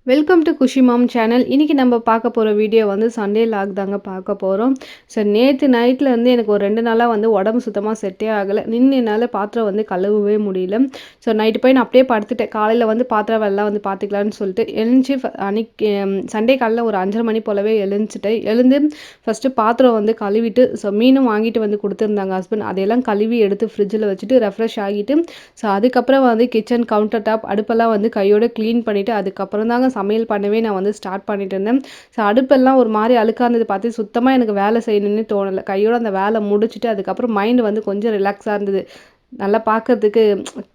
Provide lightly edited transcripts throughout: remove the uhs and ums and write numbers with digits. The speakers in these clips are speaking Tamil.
Welcome to Khushi mom channel. இன்றைக்கி நம்ம பார்க்க போகிற வீடியோ வந்து சண்டே லாக் தாங்க பார்க்க போகிறோம். ஸோ நேற்று நைட்டில் வந்து எனக்கு ஒரு 2 நாளாக வந்து உடம்பு சுத்தமாக செட்டே ஆகலை. என்னால் பாத்திரம் வந்து கழுவவே முடியல. ஸோ நைட்டு போய் நான் அப்படியே படுத்துட்டேன். காலையில் வந்து பாத்திரம் வெள்ளம் வந்து பார்த்துக்கலான்னு சொல்லிட்டு எழுந்துச்சி அன்றைக்கி சண்டே காலையில் ஒரு 5:30 மணி போலவே எழுந்து ஃபஸ்ட்டு பாத்திரம் வந்து கழுவிட்டு ஸோ மீனும் வாங்கிட்டு வந்து கொடுத்துருந்தாங்க ஹஸ்பண்ட். அதையெல்லாம் கழுவி எடுத்து ஃப்ரிட்ஜில் வச்சுட்டு ரெஃப்ரெஷ் ஆகிட்டு ஸோ அதுக்கப்புறம் வந்து கிச்சன் கவுண்டர் டாப் அடுப்பெல்லாம் வந்து கையோடு க்ளீன் பண்ணிவிட்டு அதுக்கப்புறம் தாங்க சமையல் பண்ணவே நான் வந்து ஸ்டார்ட் பண்ணிட்டு இருந்தேன். ஸோ அடுப்பெல்லாம் ஒரு மாதிரி அழுக்காக இருந்தது பார்த்து சுத்தமாக எனக்கு வேலை செய்யணும்னு தோணலை. கையோட அந்த வேலை முடிச்சுட்டு அதுக்கப்புறம் மைண்ட் வந்து கொஞ்சம் ரிலாக்ஸாக இருந்தது. நல்லா பார்க்கறதுக்கு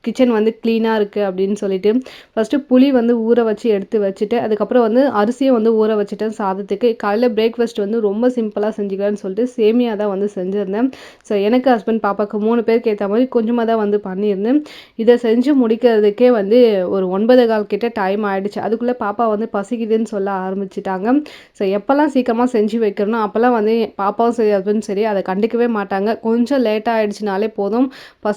கிச்சன் வந்து க்ளீனாக இருக்குது அப்படின்னு சொல்லிட்டு ஃபஸ்ட்டு புளி வந்து ஊற வச்சு எடுத்து வச்சுட்டு அதுக்கப்புறம் வந்து அரிசியை வந்து ஊற வச்சுட்டேன் சாதத்துக்கு. காலையில் பிரேக்ஃபாஸ்ட் வந்து ரொம்ப சிம்பிளாக செஞ்சுக்கலான்னு சொல்லிட்டு சேமியா தான் வந்து செஞ்சுருந்தேன். ஸோ எனக்கு ஹஸ்பண்ட் பாப்பாவுக்கு 3 பேருக்கு ஏற்ற மாதிரி கொஞ்சமாக தான் வந்து பண்ணியிருந்தேன். இதை செஞ்சு முடிக்கிறதுக்கே வந்து ஒரு 9:15 கிட்ட டைம் ஆகிடுச்சு. அதுக்குள்ளே பாப்பா வந்து பசிக்குதுன்னு சொல்ல ஆரம்பிச்சிட்டாங்க. ஸோ எப்போல்லாம் சீக்கிரமாக செஞ்சு வைக்கிறனோ அப்போல்லாம் வந்து பாப்பாவும் சரி ஹஸ்பண்ட் சரி அதை கண்டுக்கவே மாட்டாங்க. கொஞ்சம் லேட்டாக ஆகிடுச்சினாலே போதும்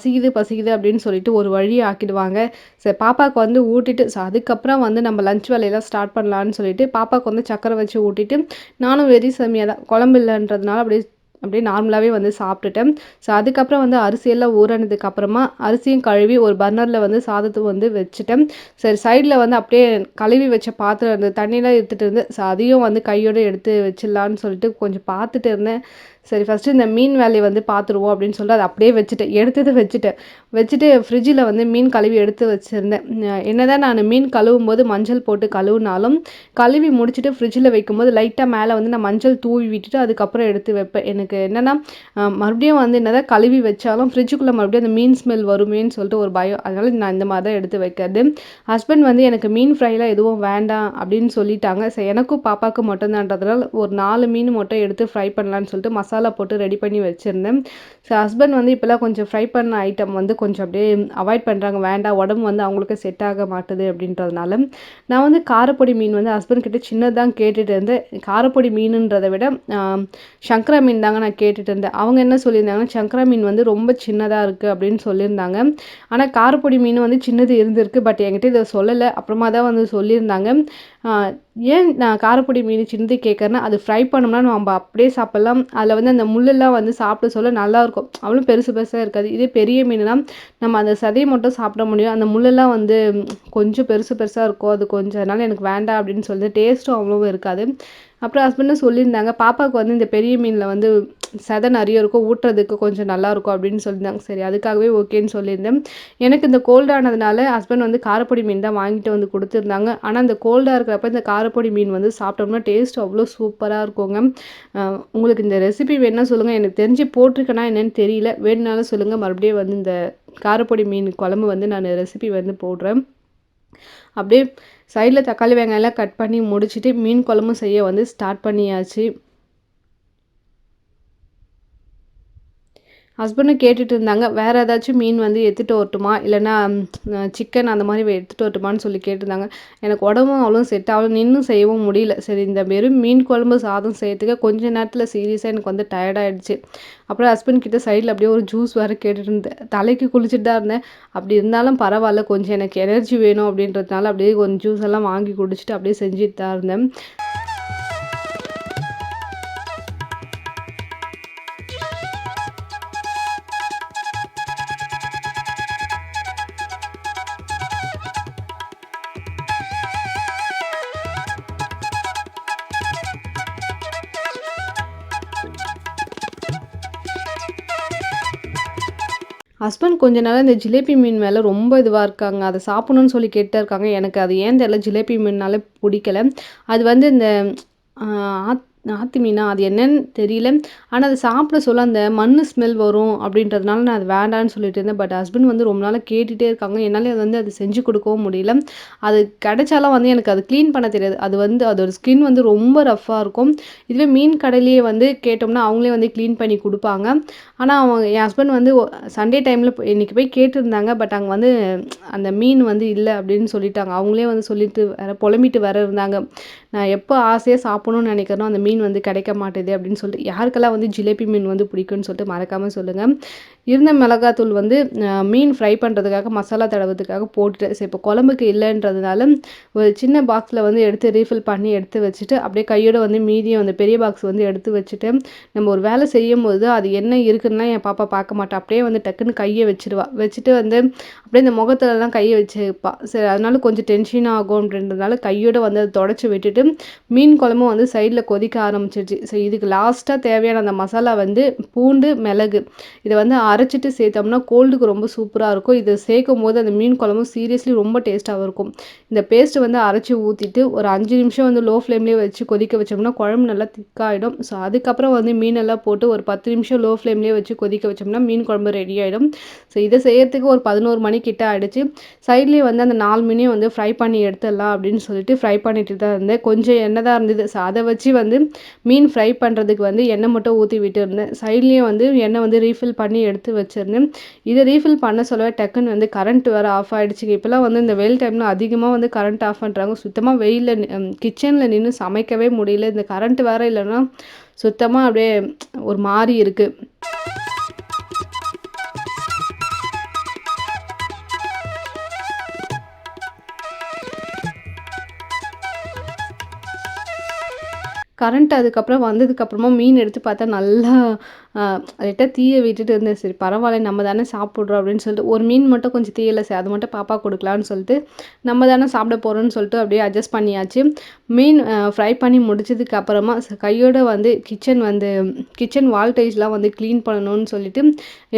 பசிக்குது அப்படின்னு சொல்லிட்டு ஒரு வழி ஆக்கிடுவாங்க. சரி பாப்பாவுக்கு வந்து ஊட்டிட்டு ஸோ அதுக்கப்புறம் வந்து நம்ம லஞ்ச் வேலையெல்லாம் ஸ்டார்ட் பண்ணலான்னு சொல்லிட்டு பாப்பாவுக்கு வந்து சக்கரை வச்சு ஊட்டிட்டு நானும் வெறி சேமியா தான் குழம்பு இல்லைன்றதுனால அப்படியே நார்மலாகவே வந்து சாப்பிட்டுட்டேன். ஸோ அதுக்கப்புறம் வந்து அரிசியெல்லாம் ஊறினதுக்கு அப்புறமா அரிசியும் கழுவி ஒரு பர்னரில் வந்து சாதத்தை வந்து வச்சுட்டேன். சரி சைடில் வந்து அப்படியே கழுவி வச்ச பாத்திரம் இருந்தது, தண்ணியெலாம் எடுத்துகிட்டு இருந்து ஸோ அதையும் வந்து கையோடு எடுத்து வச்சிடலான்னு சொல்லிட்டு கொஞ்சம் பார்த்துட்டு இருந்தேன். சரி ஃபஸ்ட்டு இந்த மீன் வேலையை வந்து பார்த்துருவோம் அப்படின்னு சொல்லிட்டு அதை அப்படியே வச்சுட்டு ஃப்ரிட்ஜில் வந்து மீன் கழுவி எடுத்து வச்சுருந்தேன். என்னதான் நான் மீன் கழுவும் போது மஞ்சள் போட்டு கழுவுனாலும் கழுவி முடிச்சுட்டு ஃப்ரிட்ஜில் வைக்கும்போது லைட்டாக மேலே வந்து நான் மஞ்சள் தூவி விட்டுட்டு அதுக்கப்புறம் எடுத்து வைப்பேன். எனக்கு என்னென்னா மறுபடியும் வந்து என்னதான் கழுவி வச்சாலும் ஃப்ரிட்ஜுக்குள்ளே மறுபடியும் அந்த மீன் ஸ்மெல் வருமேன்னு சொல்லிட்டு ஒரு பயம். அதனால் நான் இந்த மாதிரி தான் எடுத்து வைக்கிறது. ஹஸ்பண்ட் வந்து எனக்கு மீன் ஃப்ரைலாம் எதுவும் வேண்டாம் அப்படின்னு சொல்லிட்டாங்க. ஸோ எனக்கும் பாப்பாவுக்கு மட்டும்தான்றதுனால ஒரு 4 மீன் மட்டும் எடுத்து ஃப்ரை பண்ணலான்னு சொல்லிட்டு மசாலா போட்டு ரெடி பண்ணி வச்சுருந்தேன். ஸோ ஹஸ்பண்ட் வந்து இப்போலாம் கொஞ்சம் ஃப்ரை பண்ண ஐட்டம் வந்து கொஞ்சம் அப்படியே அவாய்ட் பண்ணுறாங்க. வேண்டாம் உடம்பு வந்து அவங்களுக்கு செட் ஆக மாட்டுது அப்படின்றதுனால நான் வந்து காரப்பொடி மீன் வந்து ஹஸ்பண்ட் கிட்ட சின்னதாக கேட்டுட்டு இருந்தேன். காரப்பொடி மீனுன்றதை விட சங்கரா மீன் தாங்க நான் கேட்டுட்டு இருந்தேன். அவங்க என்ன சொல்லியிருந்தாங்கன்னா சங்கரா மீன் வந்து ரொம்ப சின்னதாக இருக்குது அப்படின்னு சொல்லியிருந்தாங்க. ஆனால் காரப்பொடி மீன் வந்து சின்னது இருந்திருக்கு. பட் என்கிட்ட இதை சொல்லலை. அப்புறமா தான் வந்து சொல்லியிருந்தாங்க. ஏன் நான் காரப்பொடி மீன் சின்னது கேட்குறேன்னா அது ஃப்ரை பண்ணோம்னா நம்ம அப்படியே சாப்பிட்லாம். அதில் வந்து அந்த முள்ளெல்லாம் வந்து சாப்பிட சொல்ல நல்லாயிருக்கும். அவ்வளோ பெருசு பெருசாக இருக்காது. இதே பெரிய மீனுனா நம்ம அந்த சதையை மட்டும் சாப்பிட முடியும். அந்த முள்ளெல்லாம் வந்து கொஞ்சம் பெருசு பெருசாக இருக்கும். அது கொஞ்சம் அதனால் எனக்கு வேண்டாம் அப்படின்னு சொல்லி டேஸ்ட்டும் அவ்வளோவும் இருக்காது. அப்புறம் ஹஸ்பண்டும் சொல்லியிருந்தாங்க பாப்பாவுக்கு வந்து இந்த பெரிய மீனில் வந்து சதை நிறைய இருக்கும், ஊட்டுறதுக்கு கொஞ்சம் நல்லாயிருக்கும் அப்படின்னு சொல்லியிருந்தாங்க. சரி அதுக்காகவே ஓகேன்னு சொல்லியிருந்தேன். எனக்கு இந்த கோல்டானதுனால ஹஸ்பண்ட் வந்து காரப்பொடி மீன் தான் வாங்கிட்டு வந்து கொடுத்துருந்தாங்க. ஆனால் இந்த கோல்டாக இருக்கிறப்ப இந்த காரப்பொடி மீன் வந்து சாப்பிட்டோம்னா டேஸ்ட் அவ்வளோ சூப்பராக இருக்குங்க. உங்களுக்கு இந்த ரெசிபி வேணுன்னா சொல்லுங்கள். எனக்கு தெரிஞ்சு போட்டிருக்கேனா என்னென்னு தெரியல. வேணுனாலும் சொல்லுங்கள். மறுபடியும் வந்து இந்த காரப்பொடி மீன் குழம்பு வந்து நான் ரெசிபி வந்து போடுறேன். அப்படியே சைடில் தக்காளி வெங்காயம்லாம் கட் பண்ணி முடிச்சுட்டு மீன் குழம்பும் செய்ய வந்து ஸ்டார்ட் பண்ணியாச்சு. ஹஸ்பண்டும் கேட்டுட்டு இருந்தாங்க வேறு ஏதாச்சும் மீன் வந்து எடுத்துகிட்டு வரட்டுமா இல்லைனா சிக்கன் அந்த மாதிரி எடுத்துகிட்டு வரட்டுமான்னு சொல்லி கேட்டிருந்தாங்க. எனக்கு உடம்பும் அவ்வளோ செட் ஆகல, நின்றும் செய்யவும் முடியல. சரி இந்த வெறும் மீன் குழம்பு சாதம் செய்யறதுக்கு கொஞ்ச நேரத்தில் சீரியஸாக எனக்கு வந்து டயர்டாகிடுச்சு. அப்புறம் ஹஸ்பண்ட் கிட்ட சைடில் அப்படியே ஒரு ஜூஸ் வேறு கேட்டுட்டு இருந்தேன். தலைக்கு குளிச்சுட்டு தான் இருந்தேன். அப்படி இருந்தாலும் பரவாயில்ல, கொஞ்சம் எனக்கு எனர்ஜி வேணும் அப்படின்றதுனால அப்படியே கொஞ்சம் ஜூஸ் எல்லாம் வாங்கி குடிச்சிட்டு அப்படியே செஞ்சுட்டு தான் இருந்தேன். ஹஸ்பண்ட் கொஞ்ச நாளாக இந்த ஜிலேபி மீன் மேலே ரொம்ப இதுவாக இருக்காங்க. அதை சாப்பிடணும்னு சொல்லி கேட்டுட்டே இருக்காங்க. எனக்கு அது ஏன் தெரியல, ஜிலேபி மீன்னாலே பிடிக்கல. அது வந்து இந்த ஆத்து மீனா அது என்னன்னு தெரியல. ஆனால் அதை சாப்பிட சொல்ல அந்த மண் ஸ்மெல் வரும் அப்படின்றதுனால நான் அது வேண்டான்னு சொல்லிட்டு இருந்தேன். பட் ஹஸ்பண்ட் வந்து ரொம்ப நாளாக கேட்டுகிட்டே இருக்காங்க. என்னால் அது செஞ்சு கொடுக்கவும் முடியல. அது கிடைச்சாலும் வந்து எனக்கு அது க்ளீன் பண்ண தெரியாது. அது வந்து அதோட ஸ்கின் வந்து ரொம்ப ரஃப்பாக இருக்கும். இதுவே மீன் கடையிலேயே வந்து கேட்டோம்னா அவங்களே வந்து க்ளீன் பண்ணி கொடுப்பாங்க. ஆனால் என் ஹஸ்பண்ட் வந்து சண்டே டைமில் இன்றைக்கி போய் கேட்டிருந்தாங்க. பட் அங்கே வந்து அந்த மீன் வந்து இல்லை அப்படின்னு சொல்லிட்டாங்க. அவங்களே வந்து சொல்லிட்டு புலம்பிட்டு இருந்தாங்க. நான் எப்போ ஆசையாக சாப்பிடணும்னு நினைக்கிறேனோ அந்த மீன் மீன் வந்து கிடைக்க மாட்டேது அப்படின்னு சொல்லிட்டு யாருக்கெல்லாம் வந்து ஜிலேபி மீன் வந்து பிடிக்கும்னு சொல்லிட்டு மறக்காமல் சொல்லுங்கள். இருந்த மிளகாத்தூள் வந்து மீன் ஃப்ரை பண்ணுறதுக்காக மசாலா தடவுறதுக்காக போட்டுட்டு சரி இப்போ குழம்புக்கு இல்லைன்றதுனால ஒரு சின்ன பாக்ஸில் வந்து எடுத்து ரீஃபில் பண்ணி எடுத்து வச்சுட்டு அப்படியே கையோட வந்து மீதியும் அந்த பெரிய பாக்ஸ் வந்து எடுத்து வச்சுட்டு நம்ம ஒரு வேலை செய்யும் போது அது என்ன இருக்குன்னா என் பாப்பா பார்க்க மாட்டா. அப்படியே வந்து டக்குன்னு கையை வச்சிருவா. வச்சுட்டு வந்து அப்படியே இந்த முகத்துலலாம் கையை வச்சுப்பா. சரி அதனால கொஞ்சம் டென்ஷன் ஆகும் அப்படின்றதுனால கையோட வந்து அதை தொடச்சி விட்டுட்டு மீன் குழம்பும் வந்து சைடில் கொதிக்க ஆரம்பிச்சிருச்சு. ஸோ இதுக்கு லாஸ்ட்டாக தேவையான அந்த மசாலா வந்து பூண்டு மிளகு இதை வந்து அரைச்சிட்டு சேர்த்தோம்னா கோல்டுக்கு ரொம்ப சூப்பராக இருக்கும். இதை சேர்க்கும் போது அந்த மீன் குழம்பும் சீரியஸ்லி ரொம்ப டேஸ்ட்டாகவும் இருக்கும். இந்த பேஸ்ட்டு வந்து அரைச்சி ஊற்றிட்டு ஒரு 5 நிமிஷம் வந்து லோ ஃப்ளேம்லேயே வச்சு கொதிக்க வச்சோம்னா குழம்பு நல்லா திக்காகிடும். ஸோ அதுக்கப்புறம் வந்து மீனெல்லாம் போட்டு ஒரு 10 நிமிஷம் லோ ஃப்ளேம்லேயே வச்சு கொதிக்க வச்சோம்னா மீன் குழம்பு ரெடி ஆகிடும். ஸோ இதை செய்யறதுக்கு ஒரு 11 மணி கிட்ட ஆகிடுச்சு. சைட்லேயே வந்து அந்த 4 மீனையும் வந்து ஃப்ரை பண்ணி எடுத்துடலாம் அப்படின்னு சொல்லிட்டு ஃப்ரை பண்ணிட்டு தான் இருந்தேன். கொஞ்சம் எண்ணெய் தான் இருந்தது. ஸோ அதை வச்சு வந்து மீன் ஃப்ரை பண்ணுறதுக்கு வந்து எண்ணெய் மட்டும் ஊற்றி விட்டு இருந்தேன். சைட்லேயே வந்து எண்ணெய் வந்து ரீஃபில் பண்ணி எடுத்து வச்சுருந்தேன். இதை ரீஃபில் பண்ண சொல்லவே டக்குன்னு வந்து கரண்ட் வேறு ஆஃப் ஆகிடுச்சிங்க. இப்போலாம் வந்து இந்த வெயில் டைமில் அதிகமாக வந்து கரண்ட் ஆஃப் பண்ணுறாங்க. சுத்தமாக வெயிலில் கிச்சனில் நின்று சமைக்கவே முடியல. இந்த கரண்ட் வேறு இல்லைன்னா சுத்தமாக அப்படியே ஒரு மாதிரி இருக்குது. கரண்ட் அதுக்கப்புறம் வந்ததுக்கப்புறமா மீன் எடுத்து பார்த்தா நல்லா லைட்டாக தீயை விட்டுட்டு இருந்தேன். சரி பரவாயில்ல நம்ம தானே சாப்பிட்றோம் அப்படின்னு சொல்லிட்டு ஒரு மீன் மட்டும் கொஞ்சம் தீயலை சரி அது மட்டும் பாப்பா கொடுக்கலான்னு சொல்லிட்டு நம்ம தானே சாப்பிட போகிறோன்னு சொல்லிட்டு அப்படியே அட்ஜஸ்ட் பண்ணியாச்சு. மீன் ஃப்ரை பண்ணி முடிச்சதுக்கு அப்புறமா கையோட வந்து கிச்சன் வால் டைல்ஸ்லாம் வந்து க்ளீன் பண்ணணும்னு சொல்லிட்டு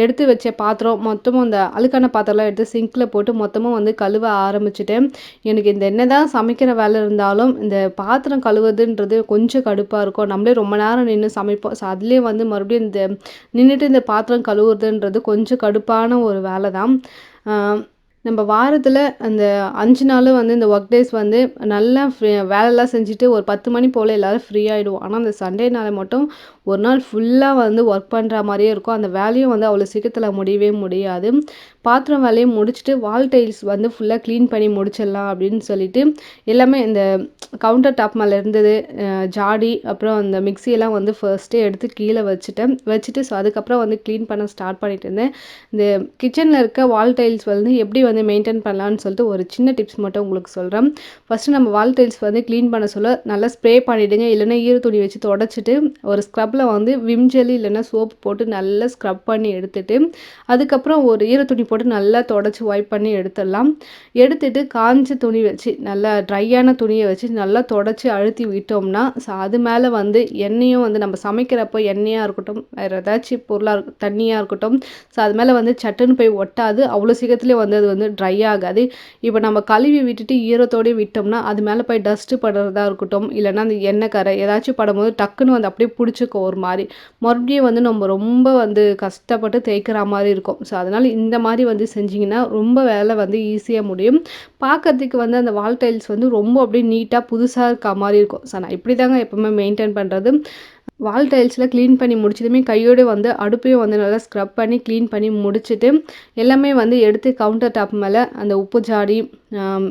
எடுத்து வச்ச பாத்திரம் மொத்தமும் இந்த அழுக்கான பாத்திரம்லாம் எடுத்து சிங்க்கில் போட்டு மொத்தமும் வந்து கழுவ ஆரம்பிச்சிட்டேன். எனக்கு இந்த என்ன தான் சமைக்கிற வேலை இருந்தாலும் இந்த பாத்திரம் கழுவுறதுன்றது கொஞ்சம் கடுப்பாக இருக்கும். நம்மளே ரொம்ப நேரம் நின்று சமைப்போம். ஸோ அதுலேயே வந்து மறுபடியும் இந்த நின்றுட்டு இந்த பாத்திரம் கழுவுறதுன்றது கொஞ்சம் கடுப்பான ஒரு வேலை தான். நம்ம வாரத்தில் அந்த 5 நாளும் வந்து இந்த ஒர்க் டேஸ் வந்து நல்லா வேலைலாம் செஞ்சுட்டு ஒரு 10 மணி போல் எல்லோரும் ஃப்ரீ ஆகிடுவோம். ஆனால் அந்த சண்டே நாள் மட்டும் ஒரு நாள் ஃபுல்லாக வந்து ஒர்க் பண்ணுற மாதிரியே இருக்கும். அந்த வேலையும் வந்து அவ்வளோ சீக்கிரத்தில் முடியவே முடியாது. பாத்திரம் வேலையை முடிச்சுட்டு வால் டைல்ஸ் வந்து ஃபுல்லாக க்ளீன் பண்ணி முடிச்சிடலாம் அப்படின்னு சொல்லிட்டு எல்லாமே இந்த கவுண்டர் டாப் மேலே இருந்தது ஜாடி அப்புறம் அந்த மிக்சியெல்லாம் வந்து ஃபர்ஸ்ட்டே எடுத்து கீழே வச்சுட்டு ஸோ அதுக்கப்புறம் வந்து க்ளீன் பண்ண ஸ்டார்ட் பண்ணிட்டு இருந்தேன். இந்த கிச்சனில் இருக்க வால் டைல்ஸ் வந்து எப்படி வந்து மெயின்டைன் பண்ணலான்னு சொல்லிட்டு ஒரு சின்ன டிப்ஸ் மட்டும் உங்களுக்கு சொல்கிறேன். ஃபஸ்ட்டு நம்ம வால் டைல்ஸ் வந்து க்ளீன் பண்ண சொல்ல நல்லா ஸ்ப்ரே பண்ணிவிடுங்க. இல்லைன்னா ஈர துணி வச்சு தொடச்சிட்டு ஒரு ஸ்க்ரப்பில் வந்து விம் ஜெல்லி இல்லைன்னா சோப்பு போட்டு நல்லா ஸ்க்ரப் பண்ணி எடுத்துட்டு அதுக்கப்புறம் ஒரு ஈர துணி போட்டு நல்லா தொடச்சி வைப் பண்ணி எடுத்துடலாம். எடுத்துட்டு காஞ்ச துணி வச்சு நல்லா ட்ரையான துணியை வச்சு நல்லா தொடச்சி அழுத்தி விட்டோம்னா ஸோ அது மேலே வந்து எண்ணெயும் வந்து நம்ம சமைக்கிறப்போ எண்ணெயாக இருக்கட்டும் வேறு ஏதாச்சும் பொருளாக தண்ணியாக இருக்கட்டும் ஸோ அது மேலே வந்து சட்டுன்னு போய் ஒட்டாது. அவ்வளோ சீக்கிரத்துலேயே வந்து அது வந்து ட்ரை ஆகாது. இப்போ நம்ம கழுவி விட்டுட்டு ஈரத்தோடு விட்டோம்னா அது மேலே போய் டஸ்ட்டு படுறதா இருக்கட்டும் இல்லைன்னா அந்த எண்ணெய் கரை ஏதாச்சும் படும்போது டக்குன்னு வந்து அப்படியே பிடிச்சிக்கும் ஒரு மாதிரி. மறுபடியும் வந்து நம்ம ரொம்ப வந்து கஷ்டப்பட்டு தேய்க்கிற மாதிரி இருக்கும். ஸோ அதனால் இந்த மாதிரி வந்து செஞ்சிங்கன்னா ரொம்ப வேலை வந்து ஈஸியாக முடியும். பார்க்கறதுக்கு வந்து அந்த வால் டைல்ஸ் வந்து ரொம்ப அப்படியே நீட்டாக புதுசாக இருக்க மாதிரி இருக்கும். ஸோ நான் இப்படி தாங்க எப்போவுமே மெயின்டைன் பண்ணுறது. வால் டைல்ஸில் க்ளீன் பண்ணி முடிச்சதுமே கையோடு வந்து அடுப்பையும் வந்து நல்லா ஸ்க்ரப் பண்ணி க்ளீன் பண்ணி முடிச்சுட்டு எல்லாமே வந்து எடுத்து கவுண்டர் டாப் மேலே அந்த உப்பு ஜாடி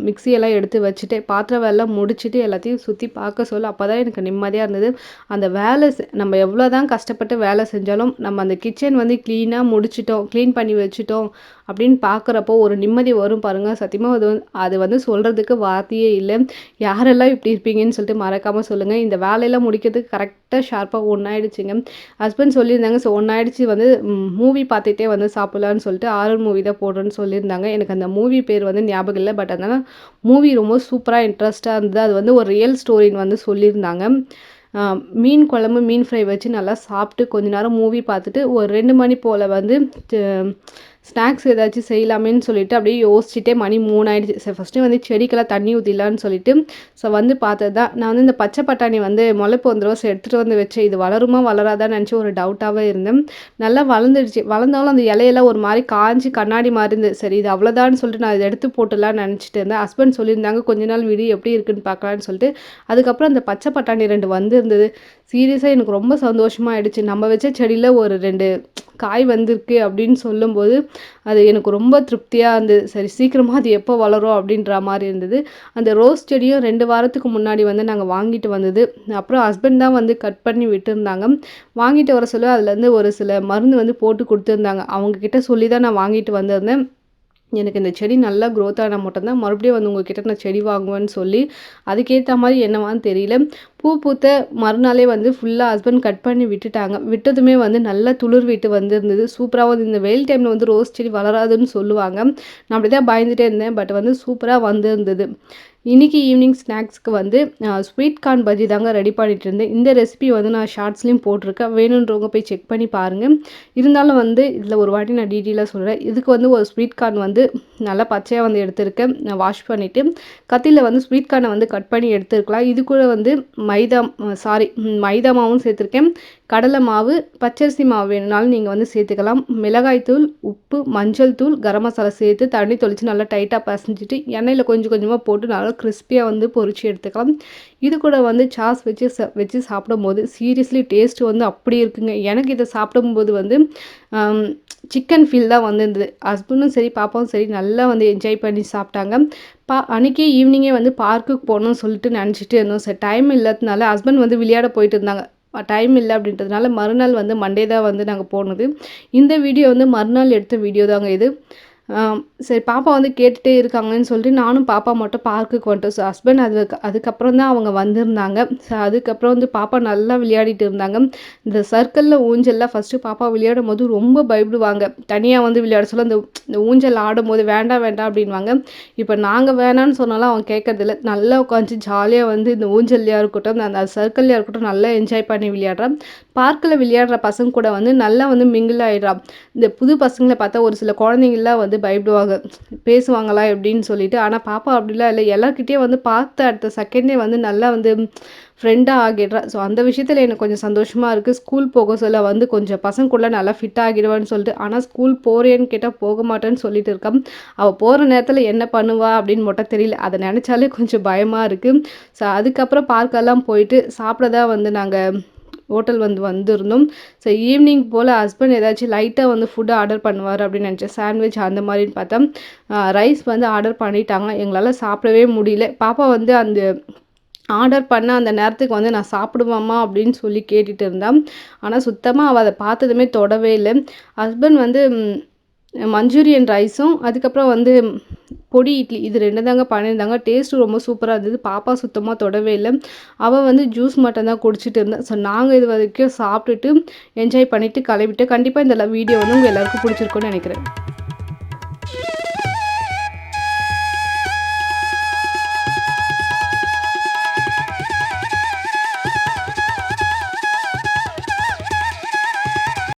மிக்சியெல்லாம் எடுத்து வச்சுட்டு பாத்திரம் வேலை முடிச்சுட்டு எல்லாத்தையும் சுற்றி பார்க்க சொல்ல அப்போ தான் எனக்கு நிம்மதியாக இருந்தது. அந்த வேலை நம்ம எவ்வளோ தான் கஷ்டப்பட்டு வேலை செஞ்சாலும் நம்ம அந்த கிச்சன் வந்து க்ளீனாக முடிச்சிட்டோம் க்ளீன் பண்ணி வச்சுட்டோம் அப்படின்னு பார்க்குறப்போ ஒரு நிம்மதி வரும் பாருங்கள். சத்தியமாக அது வந்து சொல்கிறதுக்கு வார்த்தையே இல்லை. யாரெல்லாம் இப்படி இருப்பீங்கன்னு சொல்லிட்டு மறக்காமல் சொல்லுங்கள். இந்த வேலையெல்லாம் முடிக்கிறதுக்கு கரெக்டாக ஷார்ப்பாக 1 ஆயிடுச்சுங்க. ஹஸ்பண்ட் சொல்லியிருந்தாங்க ஸோ 1 ஆயிடுச்சு வந்து மூவி பார்த்துட்டே வந்து சாப்பிட்லான்னு சொல்லிட்டு ஹாரர் மூவி தான் போடுறேன்னு சொல்லியிருந்தாங்க. எனக்கு அந்த மூவி பேர் வந்து ஞாபகம் இல்லை. பட் அதனால் மூவி ரொம்ப சூப்பராக இன்ட்ரெஸ்ட்டாக இருந்தது. அது வந்து ஒரு ரியல் ஸ்டோரின்னு வந்து சொல்லியிருந்தாங்க. மீன் குழம்பு மீன் ஃப்ரை வச்சு நல்லா சாப்பிட்டு கொஞ்ச நேரம் மூவி பார்த்துட்டு ஒரு 2 மணி போல் வந்து ஸ்நாக்ஸ் ஏதாச்சும் செய்யலாமேன்னு சொல்லிட்டு அப்படியே யோசிச்சுட்டே மணி 3 ஆயிடுச்சு. சரி ஃபஸ்ட்டு வந்து செடிக்கெல்லாம் தண்ணி ஊற்றிடலான்னு சொல்லிட்டு ஸோ வந்து பார்த்தது தான். நான் வந்து இந்த பச்சை பட்டாணி வந்து முளைப்பு வந்துடும் ஸோ எடுத்துகிட்டு வந்து வச்சேன். இது வளருமா வளராதான்னு நினச்சி ஒரு டவுட்டாகவே இருந்தேன். நல்லா வளர்ந்துடுச்சு. வளர்ந்தாலும் அந்த இலையெல்லாம் ஒரு மாதிரி காஞ்சி கண்ணாடி மாதிரி இருந்தது. சரி இது அவ்வளோதான்னு சொல்லிட்டு நான் இதை எடுத்து போட்டுடலான்னு நினச்சிட்டு இருந்தேன். ஹஸ்பண்ட் சொல்லியிருந்தாங்க கொஞ்ச நாள் வீடு எப்படி இருக்குன்னு பார்க்கலான்னு சொல்லிட்டு அதுக்கப்புறம் அந்த பச்சை பட்டாணி 2 வந்து இருந்தது. சீரியஸாக எனக்கு ரொம்ப சந்தோஷமாயிடுச்சு. நம்ம வச்ச செடியில் ஒரு 2 காய் வந்திருக்கு அப்படின்னு சொல்லும்போது, அது எனக்கு ரொம்ப திருப்தியாக இருந்தது. சரி சீக்கிரமா அது எப்போ வளரும் அப்படின்ற மாரி இருந்தது. அந்த ரோஸ் செடியும் 2 வாரத்துக்கு முன்னாடி வந்து நாங்க வாங்கிட்டு வந்தது. அப்புறம் ஹஸ்பண்ட் தான் வந்து கட் பண்ணி விட்டுருந்தாங்க. வாங்கிட்டு வர சொல்ல அதுலேருந்து ஒரு சில மருந்து வந்து போட்டு குடுத்துருந்தாங்க. அவங்க கிட்ட சொல்லி தான் நான் வாங்கிட்டு வந்திருந்தேன். எனக்கு இந்த செடி நல்லா க்ரோத் ஆனா மட்டும் தான் மறுபடியும் வந்து உங்ககிட்ட நான் செடி வாங்குவேன்னு சொல்லி, அதுக்கேத்த மாரி என்னவான்னு தெரியல. பூ பூத்த மறுநாளே வந்து ஃபுல்லா ஹஸ்பண்ட் கட் பண்ணி விட்டுட்டாங்க. விட்டதுமே வந்து நல்லா துளிர் விட்டு வந்திருந்தது. சூப்பரா வந்து இந்த வெயில் டைம்ல வந்து ரோஸ் செடி வளராதுன்னு சொல்லுவாங்க. நான் அப்படிதான் பயந்துட்டே இருந்தேன். பட் வந்து சூப்பரா வந்திருந்தது. இன்னைக்கு ஈவினிங் ஸ்நாக்ஸ்க்கு வந்து ஸ்வீட் கார்ன் பஜ்ஜி தாங்க ரெடி பண்ணிட்டு இருந்தேன். இந்த ரெசிபி வந்து நான் ஷார்ட்ஸ்லயும் போட்டிருக்கேன். வேணுன்றவங்க போய் செக் பண்ணி பாருங்க. இருந்தாலும் வந்து இதில ஒரு வாட்டி நான் டீட்டெயிலா சொல்றேன். இதுக்கு வந்து ஒரு ஸ்வீட் கார்ன் வந்து நல்லா பச்சையா வந்து எடுத்திருக்கேன். நான் வாஷ் பண்ணிட்டு, கத்தியில வந்து ஸ்வீட் கார்ன வந்து கட் பண்ணி எடுத்துருக்கலாம். இது கூட வந்து மைதா மைதா மாவும் சேர்த்துருக்கேன். கடலை மாவு, பச்சரிசி மாவு வேணுனாலும் நீங்க வந்து சேர்த்துக்கலாம். மிளகாய் தூள், உப்பு, மஞ்சள் தூள், கரம் மசாலா சேர்த்து தண்ணி தெளிச்சு நல்லா டைட்டா பெசஞ்சிட்டு, எண்ணெயில கொஞ்சம் கொஞ்சமா போட்டு நல்லா கிரிஸ்பியா வந்து பொரிச்சு எடுத்துக்கலாம். இது கூட வந்து சாஸ் வச்சு சாப்பிடும்போது சீரியஸ்லி டேஸ்ட் வந்து அப்படி இருக்குங்க. எனக்கு இத சாப்பிடும்போது வந்து அம் சிக்கன் ஃபீல் தான் வந்திருந்தது. ஹஸ்பண்டும் சரி, பாப்பாவும் சரி நல்லா வந்து என்ஜாய் பண்ணி சாப்பிட்டாங்க. அன்னைக்கே ஈவினிங்கே வந்து பார்க்குக்கு போகணும்னு சொல்லிட்டு நினச்சிட்டே இருந்தோம். சரி டைம் இல்லாததுனால ஹஸ்பண்ட் வந்து விளையாட போயிட்டு இருந்தாங்க. டைம் இல்ல அப்படின்றதுனால மறுநாள் வந்து மண்டே தான் வந்து நாங்க போனது. இந்த வீடியோ வந்து மறுநாள் எடுத்த வீடியோ தாங்க இது. சரி பாப்பா வந்து கேட்டுட்டே இருக்காங்கன்னு சொல்லிட்டு நானும் பாப்பா மட்டும் பார்க்குக்கு வந்துட்டோம். ஸோ ஹஸ்பண்ட் அதுக்கப்புறம் தான் அவங்க வந்திருந்தாங்க. ஸோ அதுக்கப்புறம் வந்து பாப்பா நல்லா விளையாடிட்டு இருந்தாங்க. இந்த சர்க்கிள்ல ஊஞ்சல்ல ஃபர்ஸ்ட்டு பாப்பா விளையாடும்போது ரொம்ப பயப்படுவாங்க. தனியா வந்து விளையாட சொல்ல இந்த ஊஞ்சல் ஆடும்போது வேண்டாம் வேண்டாம் அப்படின்னுவாங்க. இப்போ நாங்க வேணான்னு சொன்னாலும் அவங்க கேட்கறதில்ல. நல்லா உட்காந்து ஜாலியா வந்து இந்த ஊஞ்சல்லையா இருக்கட்டும், அந்த சர்க்கிள்லயா இருக்கட்டும் நல்லா என்ஜாய் பண்ணி விளையாடுறா. பார்க்கில் விளையாடுற பசங்க கூட வந்து நல்லா வந்து மிங்கிள் ஆயிடுறா. இந்த புது பசங்கள பார்த்தா ஒரு சில குழந்தைங்கலாம் வந்து பயப்படுவாங்க. பேசுவாங்களா எப்படின்னு சொல்லிட்டு. ஆனா பாப்பா அப்படிலாம் இல்ல. எல்லார்கிட்டயும் வந்து பார்த்த அடுத்த செகண்டே வந்து நல்லா வந்து ஃப்ரெண்டா ஆகிடுறா. ஸோ அந்த விஷயத்துல எனக்கு கொஞ்சம் சந்தோஷமா இருக்கு. ஸ்கூல் போக சொல்ல வந்து கொஞ்சம் பசங்க கூட நல்லா ஃபிட் ஆகிடுவான்னு சொல்லிட்டு. ஆனா ஸ்கூல் போறியான்னு கேட்டா போக மாட்டேன்னு சொல்லிட்டு இருக்கா. அவ போற நேரத்துல என்ன பண்ணுவா அப்படின்னு மட்டும் தெரியல. அத நெனச்சாலே கொஞ்சம் பயமா இருக்கு. ஸோ அதுக்கப்புறம் பார்க்கெல்லாம் போயிட்டு சாப்பிட தான் வந்து நாங்க ஹோட்டல் வந்து வந்திருந்தோம். ஸோ ஈவினிங் போல் ஹஸ்பண்ட் ஏதாச்சும் லைட்டாக வந்து ஃபுட்டு ஆர்டர் பண்ணுவார் அப்படின்னு நினச்சேன். சாண்ட்விச் அந்த மாதிரின்னு பார்த்தா ரைஸ் வந்து ஆர்டர் பண்ணிட்டாங்க. எங்களால் சாப்பிடவே முடியல. பாப்பா வந்து அந்த ஆர்டர் பண்ண அந்த நேரத்துக்கு வந்து நான் சாப்பிடுவாம்மா அப்படின்னு சொல்லி கேட்டுட்டு இருந்தா. ஆனால் சுத்தமாக அவள் அதை பார்த்ததுமே தொடவே இல்லை. ஹஸ்பண்ட் வந்து மஞ்சூரியன் ரைஸும் அதுக்கப்புறம் வந்து பொடி இட்லி இது 2 தாங்க பண்ணியிருந்தாங்க. டேஸ்ட்டு ரொம்ப சூப்பராக இருந்தது. பாப்பா சுத்தமாக தொடவே இல்லை. அவள் வந்து ஜூஸ் மட்டும் தான் குடிச்சிட்டு இருந்தா. ஸோ நாங்கள் இது வரைக்கும் சாப்பிட்டுட்டு என்ஜாய் பண்ணிட்டு கிளம்பிட்டோம். கண்டிப்பாக இந்த வீடியோ வந்து உங்கள் எல்லாருக்கும் பிடிச்சிருக்கும்னு நினைக்கிறேன்.